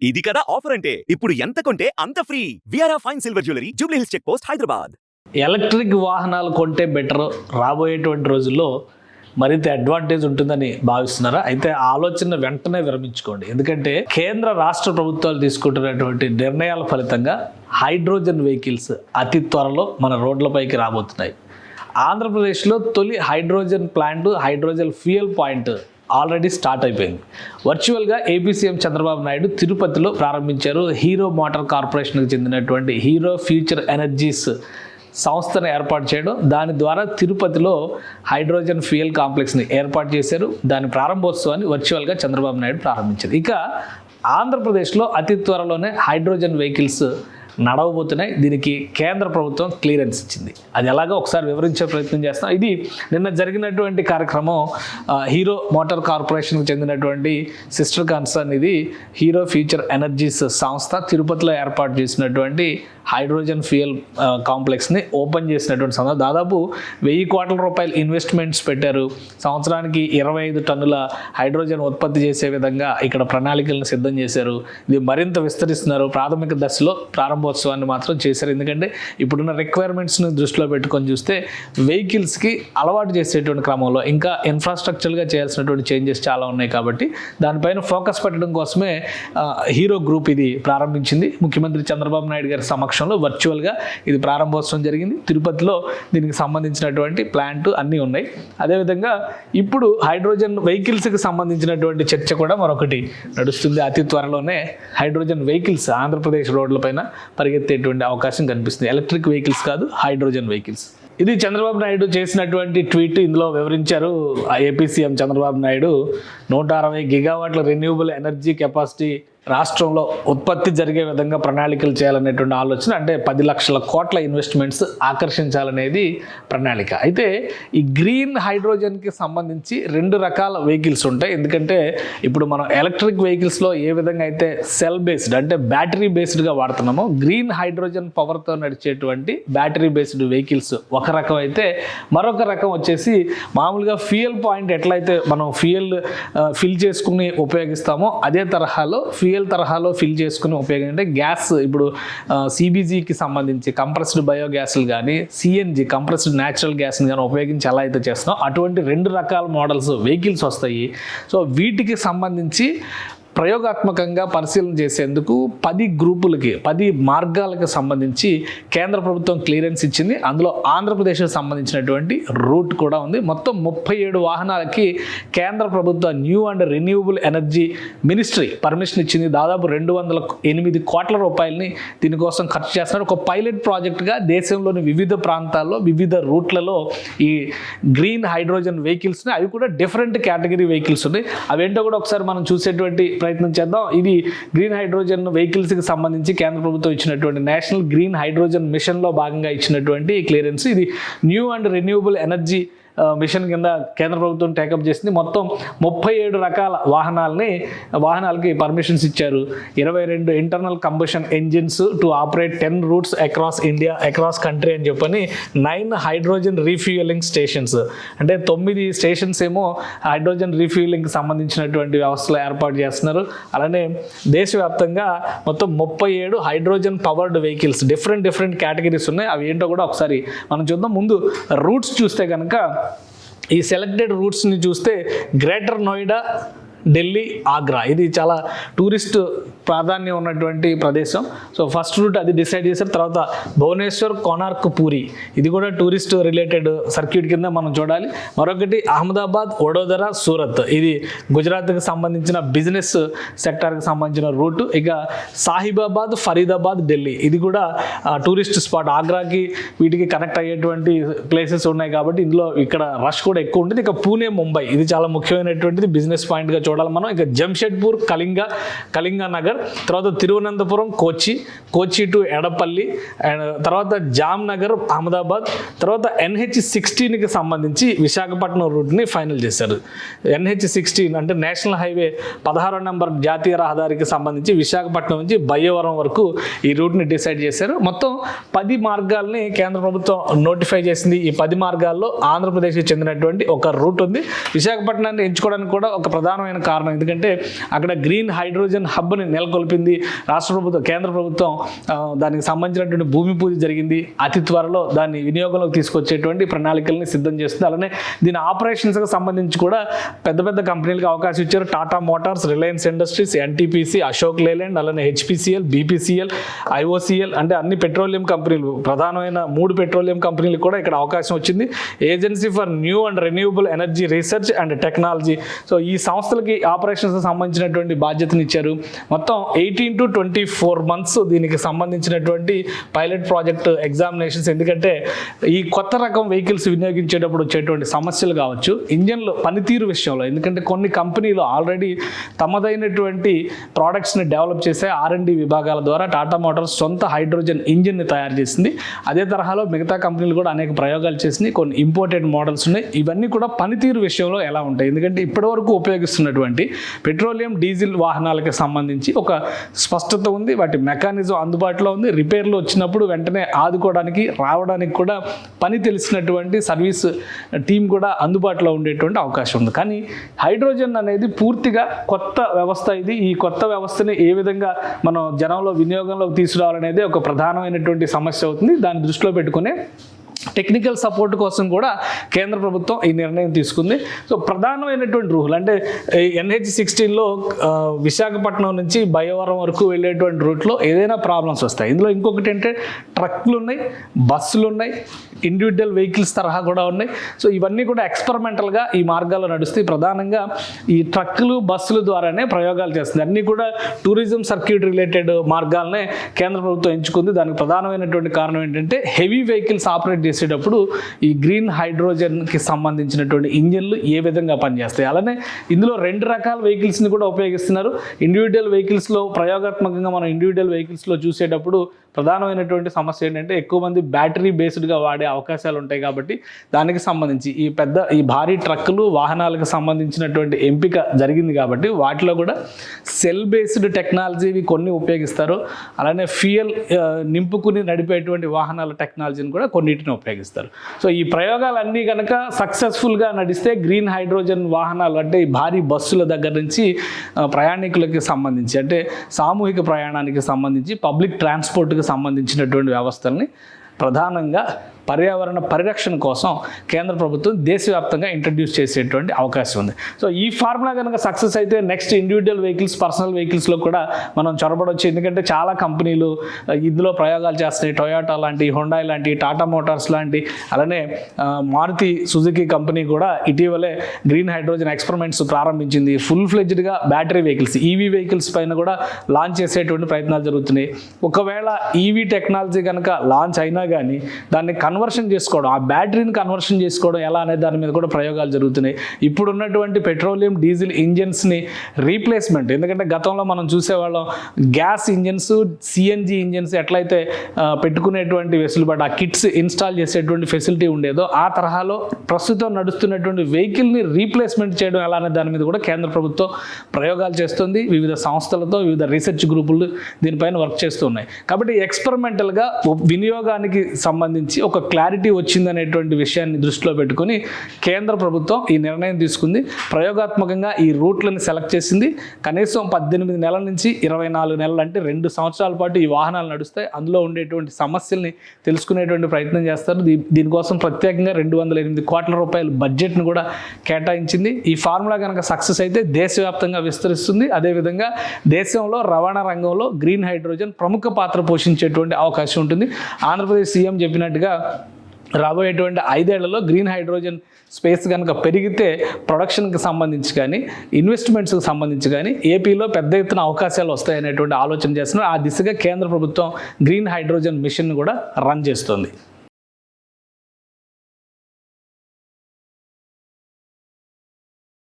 ఇది కదా ఆఫర్ అంటే ఇప్పుడు ఎంత కొంటే అంత ఫ్రీ. విఆర్ఆ fine silver jewellery, Jubilee Hills check post, Hyderabad. Electric వాహనాలు కొంటే బెటర్, రాబోయేటువంటి రోజుల్లో మరింత అడ్వాంటేజ్ ఉంటుందని భావిస్తున్నారా? అయితే ఆలోచన వెంటనే విరమించుకోండి. ఎందుకంటే కేంద్ర రాష్ట్ర ప్రభుత్వాలు తీసుకుంటున్నటువంటి నిర్ణయాల ఫలితంగా హైడ్రోజన్ వెహికల్స్ అతి త్వరలో మన రోడ్లపైకి రాబోతున్నాయి. ఆంధ్రప్రదేశ్లో తొలి hydrogen plant, hydrogen fuel point already start అయిపోయింది. వర్చువల్గా ఏపీ సీఎం చంద్రబాబు నాయుడు తిరుపతిలో ప్రారంభించారు. హీరో మోటార్ కార్పొరేషన్కి చెందినటువంటి హీరో ఫ్యూచర్ ఎనర్జీస్ సంస్థను ఏర్పాటు చేయడం, దాని ద్వారా తిరుపతిలో హైడ్రోజన్ ఫ్యూయల్ కాంప్లెక్స్ని ఏర్పాటు చేశారు. దాని ప్రారంభోత్సవాన్ని వర్చువల్గా చంద్రబాబు నాయుడు ప్రారంభించారు. ఇక ఆంధ్రప్రదేశ్లో అతి త్వరలోనే హైడ్రోజన్ వెహికల్స్ నడవబోతున్నాయి. దీనికి కేంద్ర ప్రభుత్వం క్లియరెన్స్ ఇచ్చింది. అది ఎలాగో ఒకసారి వివరించే ప్రయత్నం చేస్తాం. ఇది నిన్న జరిగినటువంటి కార్యక్రమం. హీరో మోటార్ కార్పొరేషన్కి చెందినటువంటి సిస్టర్ కన్సర్న్ ఇది హీరో ఫ్యూచర్ ఎనర్జీస్ సంస్థ తిరుపతిలో ఏర్పాటు చేసినటువంటి హైడ్రోజన్ ఫ్యూయల్ కాంప్లెక్స్ని ఓపెన్ చేసినటువంటి సంస్థ. దాదాపు 1000 కోట్ల రూపాయలు ఇన్వెస్ట్మెంట్స్ పెట్టారు. సంవత్సరానికి 25 టన్నుల హైడ్రోజన్ ఉత్పత్తి చేసే విధంగా ఇక్కడ ప్రణాళికలను సిద్ధం చేశారు. ఇది మరింత విస్తరిస్తున్నారు. ప్రాథమిక దశలో ప్రారంభోత్సవాన్ని మాత్రం చేశారు. ఎందుకంటే ఇప్పుడున్న రిక్వైర్మెంట్స్ని దృష్టిలో పెట్టుకొని చూస్తే వెహికల్స్కి అలవాటు చేసేటువంటి క్రమంలో ఇంకా ఇన్ఫ్రాస్ట్రక్చర్గా చేయాల్సినటువంటి చేంజెస్ చాలా ఉన్నాయి. కాబట్టి దానిపైన ఫోకస్ పెట్టడం కోసమే హీరో గ్రూప్ ఇది ప్రారంభించింది. ముఖ్యమంత్రి చంద్రబాబు నాయుడు గారి సమక్షంలో వర్చువల్గా ఇది ప్రారంభోత్సవం జరిగింది. తిరుపతిలో దీనికి సంబంధించినటువంటి ప్లాంట్ అన్నీ ఉన్నాయి. అదేవిధంగా ఇప్పుడు హైడ్రోజన్ వెహికల్స్కి సంబంధించినటువంటి చర్చ కూడా మరొకటి నడుస్తుంది. అతి త్వరలోనే హైడ్రోజన్ వెహికల్స్ ఆంధ్రప్రదేశ్ రోడ్లపైన పరిగెత్తేటువంటి అవకాశం కనిపిస్తుంది. ఎలక్ట్రిక్ వెహికల్స్ కాదు, హైడ్రోజన్ వెహికల్స్. ఇది చంద్రబాబు నాయుడు చేసినటువంటి ట్వీట్. ఇందులో వివరించారు ఏపీ సీఎం చంద్రబాబు నాయుడు 160 గిగావాట్ల రెన్యూవబుల్ ఎనర్జీ కెపాసిటీ రాష్ట్రంలో ఉత్పత్తి జరిగే విధంగా ప్రణాళికలు చేయాలనేటువంటి ఆలోచన. అంటే 10 లక్షల కోట్ల ఇన్వెస్ట్మెంట్స్ ఆకర్షించాలనేది ప్రణాళిక. అయితే ఈ గ్రీన్ హైడ్రోజన్కి సంబంధించి 2 రకాల వెహికల్స్ ఉంటాయి. ఎందుకంటే ఇప్పుడు మనం ఎలక్ట్రిక్ వెహికల్స్లో ఏ విధంగా అయితే సెల్ బేస్డ్ అంటే బ్యాటరీ బేస్డ్గా వాడుతున్నామో, గ్రీన్ హైడ్రోజన్ పవర్తో నడిచేటువంటి బ్యాటరీ బేస్డ్ వెహికల్స్ ఒక రకం అయితే, మరొక రకం వచ్చేసి మామూలుగా ఫ్యూయల్ పాయింట్ ఎట్లయితే మనం ఫ్యూయల్ ఫిల్ చేసుకుని ఉపయోగిస్తామో అదే తరహాలో తరహాలో ఫిల్ చేసుకుని ఉపయోగించే గ్యాస్. ఇప్పుడు సిబిజికి సంబంధించి కంప్రెస్డ్ బయోగ్యాస్లు కానీ, సిఎన్జి కంప్రెస్డ్ న్యాచురల్ గ్యాస్ని కానీ ఉపయోగించి ఎలా అయితే చేస్తున్నాం అటువంటి 2 రకాల మోడల్స్ వెహికల్స్ వస్తాయి. సో వీటికి సంబంధించి ప్రయోగాత్మకంగా పరిశీలన చేసేందుకు 10 గ్రూపులకి 10 మార్గాలకు సంబంధించి కేంద్ర ప్రభుత్వం క్లియరెన్స్ ఇచ్చింది. అందులో ఆంధ్రప్రదేశ్కి సంబంధించినటువంటి రూట్ కూడా ఉంది. మొత్తం 37 వాహనాలకి కేంద్ర ప్రభుత్వ new and renewable energy ministry permission ఇచ్చింది. దాదాపు 208 కోట్ల రూపాయలని దీనికోసం ఖర్చు చేస్తున్నారు. ఒక పైలట్ ప్రాజెక్ట్గా దేశంలోని వివిధ ప్రాంతాల్లో వివిధ రూట్లలో ఈ గ్రీన్ హైడ్రోజన్ వెహికల్స్ని, అవి కూడా డిఫరెంట్ కేటగిరీ వెహికల్స్ ఉన్నాయి. అవేంటో కూడా ఒకసారి మనం చూసేటువంటి ప్రయత్నం చేద్దాం. ఇది గ్రీన్ హైడ్రోజన్ వెహికల్స్కి సంబంధించి కేంద్ర ప్రభుత్వం ఇచ్చినటువంటి నేషనల్ గ్రీన్ హైడ్రోజన్ మిషన్లో భాగంగా ఇచ్చినటువంటి క్లియరెన్స్. ఇది new and renewable energy mission కింద కేంద్ర ప్రభుత్వం టేకప్ చేసింది. మొత్తం 37 రకాల వాహనాలకి పర్మిషన్స్ ఇచ్చారు. 22 internal combustion engines to operate 10 roots across India, across country అని చెప్పని 9 హైడ్రోజన్ రీఫ్యూయలింగ్ స్టేషన్స్, అంటే 9 స్టేషన్స్ ఏమో హైడ్రోజన్ రీఫ్యూయలింగ్కి సంబంధించినటువంటి వ్యవస్థలు ఏర్పాటు చేస్తున్నారు. అలానే దేశవ్యాప్తంగా మొత్తం 37 hydrogen powered vehicles, different categories ఉన్నాయి. అవి ఏంటో కూడా ఒకసారి మనం చూద్దాం. ముందు రూట్స్ చూస్తే కనుక ఈ సెలెక్టెడ్ రూట్స్ని చూస్తే గ్రేటర్ నోయిడా, ఢిల్లీ, ఆగ్రా, ఇది చాలా టూరిస్ట్ ప్రాధాన్యం ఉన్నటువంటి ప్రదేశం. సో ఫస్ట్ రూట్ అది డిసైడ్ చేశారు. తర్వాత భువనేశ్వర్, కోనార్క్, పూరి, ఇది కూడా టూరిస్ట్ రిలేటెడ్ సర్క్యూట్ కింద మనం చూడాలి. మరొకటి అహ్మదాబాద్, వడోదర, సూరత్, ఇది గుజరాత్కి సంబంధించిన బిజినెస్ సెక్టార్కి సంబంధించిన రూట్. ఇక సాహిబాబాద్, ఫరీదాబాద్, ఢిల్లీ, ఇది కూడా టూరిస్ట్ స్పాట్. ఆగ్రాకి వీటికి కనెక్ట్ అయ్యేటువంటి ప్లేసెస్ ఉన్నాయి కాబట్టి ఇందులో ఇక్కడ రష్ కూడా ఎక్కువ ఉంటుంది. ఇక పూణే, ముంబై, ఇది చాలా ముఖ్యమైనటువంటిది బిజినెస్ పాయింట్గా చూడాలి మనం. ఇక జంషెడ్పూర్, కళింగనగర్, తర్వాత తిరువనంతపురం, కోచి టు ఎడపల్లి, అండ్ తర్వాత జామ్నగర్, అహ్మదాబాద్, తర్వాత NH16కి సంబంధించి విశాఖపట్నం రూట్ని ఫైనల్ చేశారు. NH16 అంటే నేషనల్ హైవే 16వ నెంబర్ జాతీయ రహదారికి సంబంధించి విశాఖపట్నం నుంచి బయ్యవరం వరకు ఈ రూట్ని డిసైడ్ చేశారు. మొత్తం 10 మార్గాల్ని కేంద్ర ప్రభుత్వం నోటిఫై చేసింది. ఈ 10 మార్గాల్లో ఆంధ్రప్రదేశ్కి చెందినటువంటి ఒక రూట్ ఉంది. విశాఖపట్నాన్ని ఎంచుకోవడానికి కూడా ఒక ప్రధానమైన కారణం. ఎందుకంటే అక్కడ గ్రీన్ హైడ్రోజన్ హబ్ని నెలకొల్పింది రాష్ట్ర ప్రభుత్వం, కేంద్ర ప్రభుత్వం దానికి సంబంధించినటువంటి భూమి పూజ జరిగింది. అతి త్వరలో దాన్ని వినియోగంలోకి తీసుకొచ్చేటువంటి ప్రణాళికల్ని సిద్ధం చేస్తుంది. అలానే దీని ఆపరేషన్స్కి సంబంధించి కూడా పెద్ద పెద్ద కంపెనీలకు అవకాశం ఇచ్చారు. టాటా మోటార్స్, రిలయన్స్ ఇండస్ట్రీస్, ఎన్టీపీసీ, అశోక్ లేలాండ్, అలానే హెచ్పిసిఎల్, బీపీసీఎల్, ఐఓసిఎల్ అంటే అన్ని పెట్రోలియం కంపెనీలు, ప్రధానమైన 3 పెట్రోలియం కంపెనీలకు కూడా ఇక్కడ అవకాశం వచ్చింది. Agency for new and renewable energy research and technology. So ఈ సంస్థలకి ఆపరేషన్స్ సంబంధించినటువంటి బాధ్యతని ఇచ్చారు. మొత్తం 18 to 24 months దీనికి సంబంధించినటువంటి పైలట్ ప్రాజెక్ట్ ఎగ్జామినేషన్స్. ఎందుకంటే ఈ కొత్త రకం వెహికల్స్ వినియోగించేటప్పుడు వచ్చేటువంటి సమస్యలు కావచ్చు, ఇంజన్లు పనితీరు విషయంలో, ఎందుకంటే కొన్ని కంపెనీలు ఆల్రెడీ తమదైనటువంటి ప్రోడక్ట్స్ని డెవలప్ చేసే R&D విభాగాల ద్వారా టాటా మోటార్స్ సొంత హైడ్రోజన్ ఇంజిన్ని తయారు చేసింది. అదే తరహాలో మిగతా కంపెనీలు కూడా అనేక ప్రయోగాలు చేసినాయి. కొన్ని ఇంపోర్టెడ్ మోడల్స్ ఉన్నాయి. ఇవన్నీ కూడా పనితీరు విషయంలో ఎలా ఉంటాయి, ఎందుకంటే ఇప్పటివరకు ఉపయోగిస్తున్నటువంటి పెట్రోలియం, డీజిల్ వాహనాలకు సంబంధించి ఒక స్పష్టత ఉంది. వాటి మెకానిజం అందుబాటులో ఉంది. రిపేర్లు వచ్చినప్పుడు వెంటనే ఆదుకోవడానికి, రావడానికి కూడా పని తెలిసినటువంటి సర్వీస్ టీం కూడా అందుబాటులో ఉండేటువంటి అవకాశం ఉంది. కానీ హైడ్రోజన్ అనేది పూర్తిగా కొత్త వ్యవస్థ. ఇది ఈ కొత్త వ్యవస్థని ఏ విధంగా మనం జనంలో వినియోగంలోకి తీసుకురావాలనేది ఒక ప్రధానమైనటువంటి సమస్య అవుతుంది. దాన్ని దృష్టిలో పెట్టుకునే టెక్నికల్ సపోర్ట్ కోసం కూడా కేంద్ర ప్రభుత్వం ఈ నిర్ణయం తీసుకుంది. సో ప్రధానమైనటువంటి రూల్ అంటే NH-16లో విశాఖపట్నం నుంచి భయవరం వరకు వెళ్ళేటువంటి రూట్లో ఏదైనా ప్రాబ్లమ్స్ వస్తాయి. ఇందులో ఇంకొకటి అంటే ట్రక్లు ఉన్నాయి, బస్సులు ఉన్నాయి, ఇండివిజువల్ వెహికల్స్ తరహా కూడా ఉన్నాయి. సో ఇవన్నీ కూడా ఎక్స్పెరిమెంటల్గా ఈ మార్గాల్లో నడుస్తాయి. ప్రధానంగా ఈ ట్రక్కులు, బస్సుల ద్వారానే ప్రయోగాలు చేస్తుంది. అన్నీ కూడా టూరిజం సర్క్యూట్ రిలేటెడ్ మార్గాలనే కేంద్ర ప్రభుత్వం ఎంచుకుంది. దానికి ప్రధానమైనటువంటి కారణం ఏంటంటే హెవీ వెహికల్స్ ఆపరేట్ చేసేటప్పుడు ఈ గ్రీన్ హైడ్రోజన్కి సంబంధించినటువంటి ఇంజన్లు ఏ విధంగా పనిచేస్తాయి. అలానే ఇందులో 2 రకాల వెహికల్స్ని కూడా ఉపయోగిస్తున్నారు. ఇండివిజువల్ వెహికల్స్లో ప్రయోగాత్మకంగా మనం ఇండివిజువల్ వెహికల్స్లో చూసేటప్పుడు ప్రధానమైనటువంటి సమస్య ఏంటంటే ఎక్కువ మంది బ్యాటరీ బేస్డ్గా వాడే అవకాశాలు ఉంటాయి. కాబట్టి దానికి సంబంధించి ఈ భారీ ట్రక్కులు, వాహనాలకు సంబంధించినటువంటి ఎంపిక జరిగింది. కాబట్టి వాటిలో కూడా సెల్ బేస్డ్ టెక్నాలజీవి కొన్ని ఉపయోగిస్తారు. అలానే ఫ్యూయల్ నింపుకుని నడిపేటువంటి వాహనాల టెక్నాలజీని కూడా కొన్నిటిని ఉపయోగిస్తారు. సో ఈ ప్రయోగాలన్నీ కనుక సక్సెస్ఫుల్గా నడిస్తే గ్రీన్ హైడ్రోజన్ వాహనాలు అంటే ఈ భారీ బస్సుల దగ్గర నుంచి ప్రయాణికులకి సంబంధించి అంటే సామూహిక ప్రయాణానికి సంబంధించి పబ్లిక్ ట్రాన్స్పోర్ట్కి సంబంధించినటువంటి వ్యవస్థల్ని ప్రధానంగా పర్యావరణ పరిరక్షణ కోసం కేంద్ర ప్రభుత్వం దేశవ్యాప్తంగా ఇంట్రడ్యూస్ చేసేటువంటి అవకాశం ఉంది. సో ఈ ఫార్ములా కనుక సక్సెస్ అయితే నెక్స్ట్ ఇండివిజువల్ వెహికల్స్, పర్సనల్ వెహికల్స్లో కూడా మనం చొరబడవచ్చు. ఎందుకంటే చాలా కంపెనీలు ఇందులో ప్రయోగాలు చేస్తున్నాయి. టొయోటా లాంటి, హుండాయ్ లాంటి, టాటా మోటార్స్ లాంటి, అలానే మారుతి సుజుకి కంపెనీ కూడా ఇటీవలే గ్రీన్ హైడ్రోజన్ ఎక్స్పెరిమెంట్స్ ప్రారంభించింది. ఫుల్ ఫ్లెడ్జ్డ్గా బ్యాటరీ వెహికల్స్, ఈవీ వెహికల్స్ పైన కూడా లాంచ్ చేసేటువంటి ప్రయత్నాలు జరుగుతున్నాయి. ఒకవేళ ఈవీ టెక్నాలజీ కనుక లాంచ్ అయినా కానీ దాన్ని కన్వర్షన్ చేసుకోవడం, ఆ బ్యాటరీని కన్వర్షన్ చేసుకోవడం ఎలా అనే దాని మీద కూడా ప్రయోగాలు జరుగుతున్నాయి. ఇప్పుడు ఉన్నటువంటి పెట్రోలియం, డీజిల్ ఇంజన్స్ని రీప్లేస్మెంట్, ఎందుకంటే గతంలో మనం చూసేవాళ్ళం గ్యాస్ ఇంజన్స్, సిఎన్జి ఇంజన్స్ ఎట్లయితే పెట్టుకునేటువంటి వెసులుబాటు, ఆ కిట్స్ ఇన్స్టాల్ చేసేటువంటి ఫెసిలిటీ ఉండేదో ఆ తరహాలో ప్రస్తుతం నడుస్తున్నటువంటి వెహికల్ని రీప్లేస్మెంట్ చేయడం ఎలా అనే దాని మీద కూడా కేంద్ర ప్రభుత్వం ప్రయోగాలు చేస్తుంది. వివిధ సంస్థలతో, వివిధ రీసెర్చ్ గ్రూపులు దీనిపైన వర్క్ చేస్తున్నాయి. కాబట్టి ఎక్స్పెరిమెంటల్గా వినియోగానికి సంబంధించి ఒక క్లారిటీ వచ్చిందనేటువంటి విషయాన్ని దృష్టిలో పెట్టుకొని కేంద్ర ప్రభుత్వం ఈ నిర్ణయం తీసుకుంది. ప్రయోగాత్మకంగా ఈ రూట్లను సెలెక్ట్ చేసింది. కనీసం 18 నెలల నుంచి 24 నెలలు అంటే 2 సంవత్సరాల పాటు ఈ వాహనాలు నడుస్తాయి. అందులో ఉండేటువంటి సమస్యల్ని తెలుసుకునేటువంటి ప్రయత్నం చేస్తారు. దీనికోసం ప్రత్యేకంగా 208 కోట్ల రూపాయల బడ్జెట్ను కూడా కేటాయించింది. ఈ ఫార్ములా కనుక సక్సెస్ అయితే దేశవ్యాప్తంగా విస్తరిస్తుంది. అదేవిధంగా దేశంలో రవాణా రంగంలో గ్రీన్ హైడ్రోజన్ ప్రముఖ పాత్ర పోషించేటువంటి అవకాశం ఉంటుంది. ఆంధ్రప్రదేశ్ సీఎం చెప్పినట్టుగా రాబోయేటువంటి 5 ఏళ్లలో గ్రీన్ హైడ్రోజన్ స్పేస్ కనుక పెరిగితే ప్రొడక్షన్కి సంబంధించి కానీ, ఇన్వెస్ట్మెంట్స్కి సంబంధించి కానీ ఏపీలో పెద్ద ఎత్తున అవకాశాలు వస్తాయనేటువంటి ఆలోచన చేస్తున్నారు. ఆ దిశగా కేంద్ర ప్రభుత్వం గ్రీన్ హైడ్రోజన్ మిషన్ కూడా రన్ చేస్తుంది.